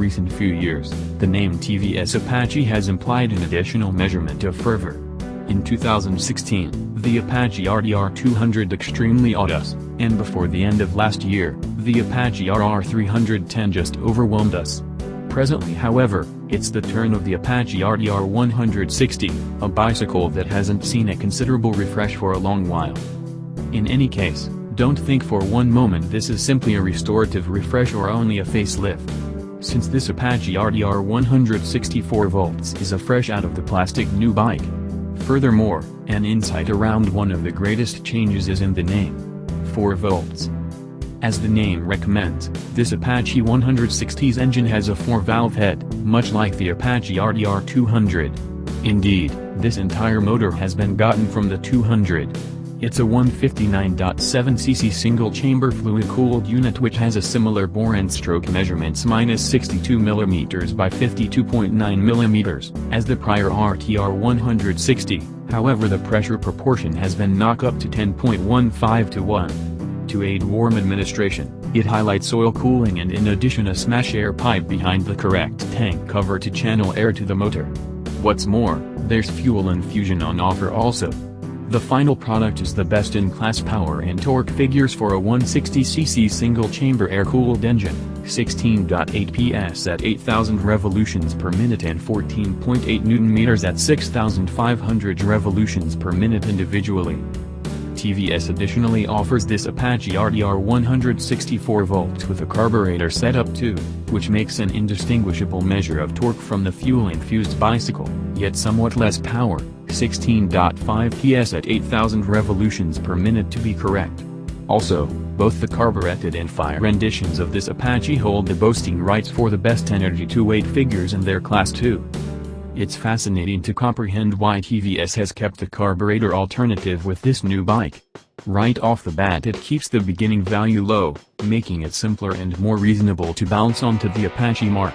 recent few years, the name TVS Apache has implied an additional measurement of fervor. In 2016, the Apache RTR 200 extremely awed us, and before the end of last year, the Apache RR 310 just overwhelmed us. Presently, however, it's the turn of the Apache RTR 160, a bicycle that hasn't seen a considerable refresh for a long while. In any case, don't think for one moment this is simply a restorative refresh or only a facelift. Since this Apache RTR 164 volts is a fresh out of the plastic new bike. Furthermore, an insight around one of the greatest changes is in the name. 4 volts. As the name recommends, this Apache 160's engine has a 4-valve head, much like the Apache RTR 200. Indeed, this entire motor has been gotten from the 200. It's a 159.7cc single-chamber fluid-cooled unit which has a similar bore and stroke measurements -62 mm by 52.9 mm as the prior RTR 160, however the pressure proportion has been knocked up to 10.15 to 1. To aid warm administration, it highlights oil cooling and in addition a smash air pipe behind the correct tank cover to channel air to the motor. What's more, there's fuel infusion on offer also. The final product is the best-in-class power and torque figures for a 160cc single-chamber air-cooled engine, 16.8 PS at 8,000 revolutions per minute and 14.8 Nm at 6,500 revolutions per minute individually. TVS additionally offers this Apache RTR 164 volts with a carburetor setup too, which makes an indistinguishable measure of torque from the fuel-infused bicycle, yet somewhat less power, 16.5 PS at 8,000 revolutions per minute to be correct. Also, both the carbureted and fire renditions of this Apache hold the boasting rights for the best energy to weight figures in their class too. It's fascinating to comprehend why TVS has kept the carburetor alternative with this new bike. Right off the bat it keeps the beginning value low, making it simpler and more reasonable to bounce onto the Apache mark.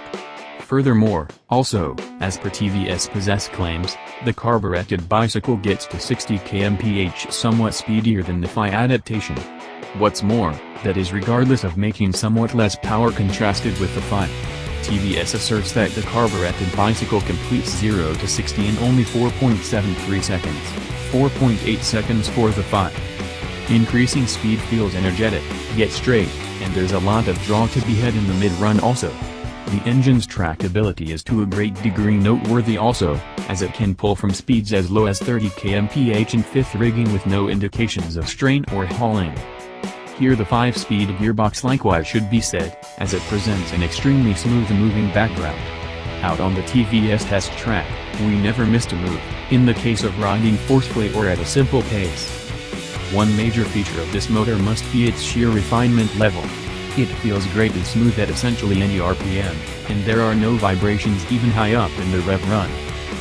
Furthermore, also, as per TVS Possess claims, the carbureted bicycle gets to 60 km/h somewhat speedier than the Phi adaptation. What's more, that is regardless of making somewhat less power contrasted with the Phi. TVS asserts that the carbureted bicycle completes 0 to 60 in only 4.73 seconds, 4.8 seconds for the Phi. Increasing speed feels energetic, yet straight, and there's a lot of draw to be had in the mid-run also. The engine's trackability is to a great degree noteworthy also, as it can pull from speeds as low as 30 km/h in fifth rigging with no indications of strain or hauling. Here the 5-speed gearbox likewise should be said, as it presents an extremely smooth moving background. Out on the TVS test track, we never missed a move, in the case of riding forcefully or at a simple pace. One major feature of this motor must be its sheer refinement level. It feels great and smooth at essentially any RPM, and there are no vibrations even high up in the rev run.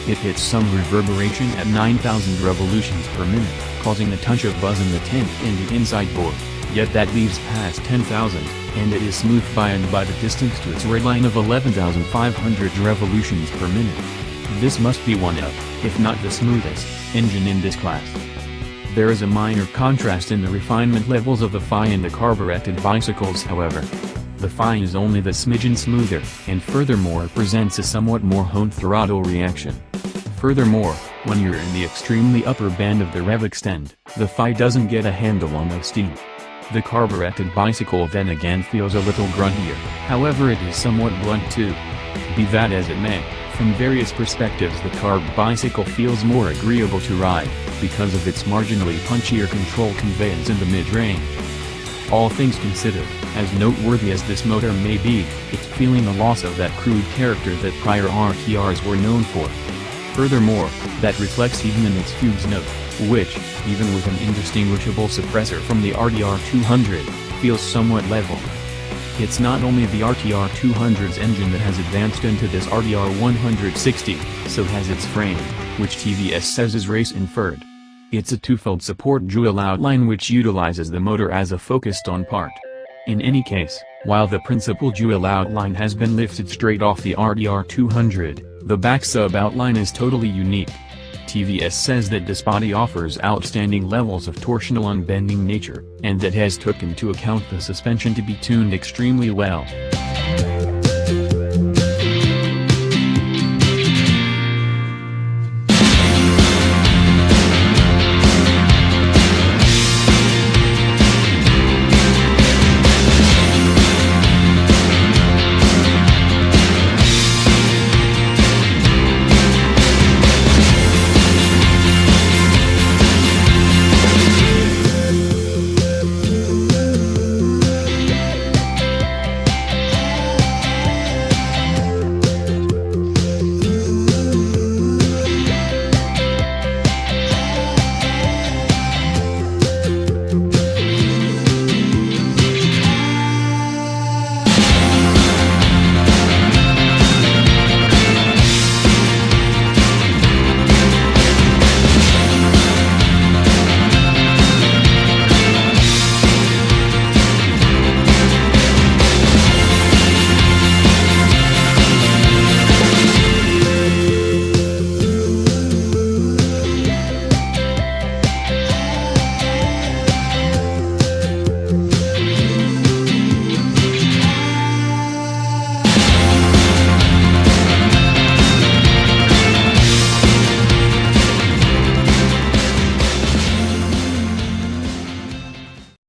It hits some reverberation at 9,000 revolutions per minute, causing a touch of buzz in the tank and the inside bore, yet that leaves past 10,000, and it is smoothed by the distance to its redline of 11,500 revolutions per minute. This must be one of, if not the smoothest, engine in this class. There is a minor contrast in the refinement levels of the Phi and the carbureted bicycles however. The Phi is only the smidgen smoother, and furthermore presents a somewhat more honed throttle reaction. Furthermore, when you're in the extremely upper band of the rev extend, the Phi doesn't get a handle on the steam. The carbureted bicycle then again feels a little gruntier, however it is somewhat blunt too. Be that as it may, from various perspectives the carb bicycle feels more agreeable to ride, because of its marginally punchier control conveyance in the mid-range. All things considered, as noteworthy as this motor may be, it's feeling the loss of that crude character that prior RTRs were known for. Furthermore, that reflects even in its fumes note, which, even with an indistinguishable suppressor from the RTR 200, feels somewhat level. It's not only the RTR 200's engine that has advanced into this RTR 160, so has its frame, which TVS says is race-inferred. It's a two-fold support dual outline which utilizes the motor as a focused-on part. In any case, while the principal dual outline has been lifted straight off the RTR 200, the back sub-outline is totally unique. TVS says that this body offers outstanding levels of torsional unbending nature, and that has took into account the suspension to be tuned extremely well.